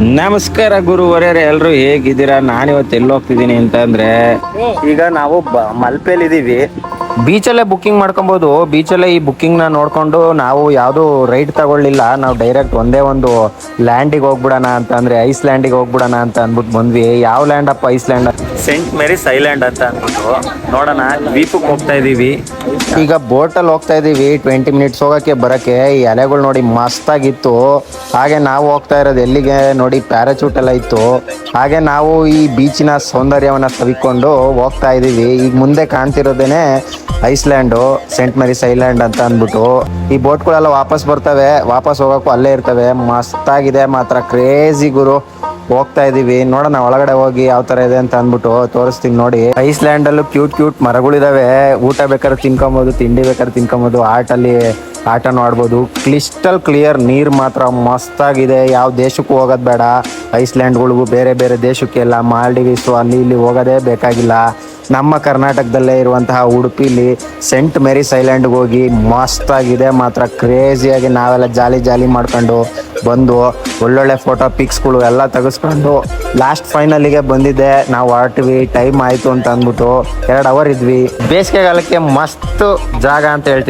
ನಮಸ್ಕಾರ ಗುರುವರ್ಯರೇ, ಎಲ್ರು ಹೇಗಿದ್ದೀರಾ? ನಾನಿವತ್ತು ಎಲ್ಲಿ ಹೋಗ್ತಿದ್ದೀನಿ ಅಂತಂದ್ರೆ, ಈಗ ನಾವು ಮಲ್ಪೆಲ್ ಇದೀವಿ. ಬೀಚಲ್ಲೇ ಬುಕ್ಕಿಂಗ್ ಮಾಡ್ಕೊಬೋದು. ಬೀಚಲ್ಲೇ ಈ ಬುಕ್ಕಿಂಗ್ ನ ನೋಡ್ಕೊಂಡು ನಾವು ಯಾವ್ದು ರೈಡ್ ತಗೊಳ್ಳಿಲ್ಲ. ನಾವು ಡೈರೆಕ್ಟ್ ಒಂದೇ ಒಂದು ಲ್ಯಾಂಡಿಗೆ ಹೋಗ್ಬಿಡೋಣ ಅಂತ, ಅಂದ್ರೆ ಐಸ್ಲ್ಯಾಂಡಿಗೆ ಹೋಗ್ಬಿಡೋಣ ಅಂತ ಅಂದ್ಬಿಟ್ಟು ಬಂದ್ವಿ. ಯಾವ ಲ್ಯಾಂಡ್ ಅಪ್ಪ? ಐಸ್ಲ್ಯಾಂಡ್, ಸೆಂಟ್ ಮೇರಿಸ್ ಐಲ್ಯಾಂಡ್ ಅಂತ ಅಂದ್ಬಿಟ್ಟು ನೋಡೋಣ. ದ್ವೀಪಕ್ಕೆ ಹೋಗ್ತಾ ಇದೀವಿ. ಈಗ ಬೋಟಲ್ಲಿ ಹೋಗ್ತಾ ಇದೀವಿ. 20 ಮಿನಿಟ್ಸ್ ಹೋಗಕ್ಕೆ ಬರಕ್ಕೆ. ಈ ಅಲೆಗಳು ನೋಡಿ ಮಸ್ತಾಗಿತ್ತು. ಹಾಗೆ ನಾವು ಹೋಗ್ತಾ ಇರೋದು ಎಲ್ಲಿಗೆ ನೋಡಿ, ಪ್ಯಾರಾಚೂಟ್ ಎಲ್ಲ ಇತ್ತು. ಹಾಗೆ ನಾವು ಈ ಬೀಚಿನ ಸೌಂದರ್ಯವನ್ನ ಸವಿಕೊಂಡು ಹೋಗ್ತಾ ಇದೀವಿ. ಈಗ ಮುಂದೆ ಕಾಣ್ತಿರೋದೇನೆ ಐಸ್ಲ್ಯಾಂಡು, ಸೆಂಟ್ ಮೇರಿಸ್ ಐಲ್ಯಾಂಡ್ ಅಂತ ಅಂದ್ಬಿಟ್ಟು. ಈ ಬೋಟ್ಗಳೆಲ್ಲ ವಾಪಸ್ ಬರ್ತವೆ, ವಾಪಸ್ ಹೋಗಕ್ಕೂ ಅಲ್ಲೇ ಇರ್ತವೆ. ಮಸ್ತಾಗಿದೆ ಮಾತ್ರ, ಕ್ರೇಜಿ ಗುರು. ಹೋಗ್ತಾ ಇದೀವಿ, ನೋಡೋಣ ಒಳಗಡೆ ಹೋಗಿ ಯಾವ ತರ ಇದೆ ಅಂತ ಅಂದ್ಬಿಟ್ಟು ತೋರಿಸ್ತೀನಿ ನೋಡಿ. ಐಸ್ಲ್ಯಾಂಡ್ ಅಲ್ಲೂ ಕ್ಯೂಟ್ ಮರಗಳಿದಾವೆ. ಊಟ ಬೇಕಾದ್ರೆ ತಿನ್ಕೊಬೋದು, ತಿಂಡಿ ಬೇಕಾದ್ರೆ ತಿನ್ಕೊಬೋದು. ಆಟನೂ ಆಡ್ಬೋದು. ಕ್ಲಿಸ್ಟಲ್ ಕ್ಲಿಯರ್ ನೀರು ಮಾತ್ರ ಮಸ್ತಾಗಿದೆ. ಯಾವ ದೇಶಕ್ಕೂ ಹೋಗೋದು ಬೇಡ. ಐಸ್ಲ್ಯಾಂಡ್ಗಳಿಗೂ ಬೇರೆ ಬೇರೆ ದೇಶಕ್ಕೆಲ್ಲ, ಮಾಲ್ಡಿವ್ಸು ಅಲ್ಲಿ ಇಲ್ಲಿ ಹೋಗೋದೇ ಬೇಕಾಗಿಲ್ಲ. ನಮ್ಮ ಕರ್ನಾಟಕದಲ್ಲೇ ಇರುವಂತಹ ಉಡುಪಿಲಿ ಸೆಂಟ್ ಮೇರಿಸ್ ಐಲ್ಯಾಂಡ್ಗೆ ಹೋಗಿ ಮಸ್ತಾಗಿದೆ ಮಾತ್ರ, ಕ್ರೇಜಿಯಾಗಿ ನಾವೆಲ್ಲ ಜಾಲಿ ಮಾಡ್ಕೊಂಡು ಬಂದು ಒಳ್ಳೊಳ್ಳೆ ಫೋಟೋ ಪಿಕ್ಸ್ಗಳು ಎಲ್ಲ ತೆಗೆಸ್ಕೊಂಡು ಲಾಸ್ಟ್ ಫೈನಲಿಗೆ ಬಂದಿದ್ದೆ. ನಾವು ಹೊರಟ್ವಿ, ಟೈಮ್ ಆಯಿತು ಅಂತ ಅಂದ್ಬಿಟ್ಟು 2 ಅವರ್ ಇದ್ವಿ. ಬೇಸಿಗೆಗಾಲಕ್ಕೆ ಮಸ್ತ್ ಜಾಗ ಅಂತ ಹೇಳ್ತೀವಿ.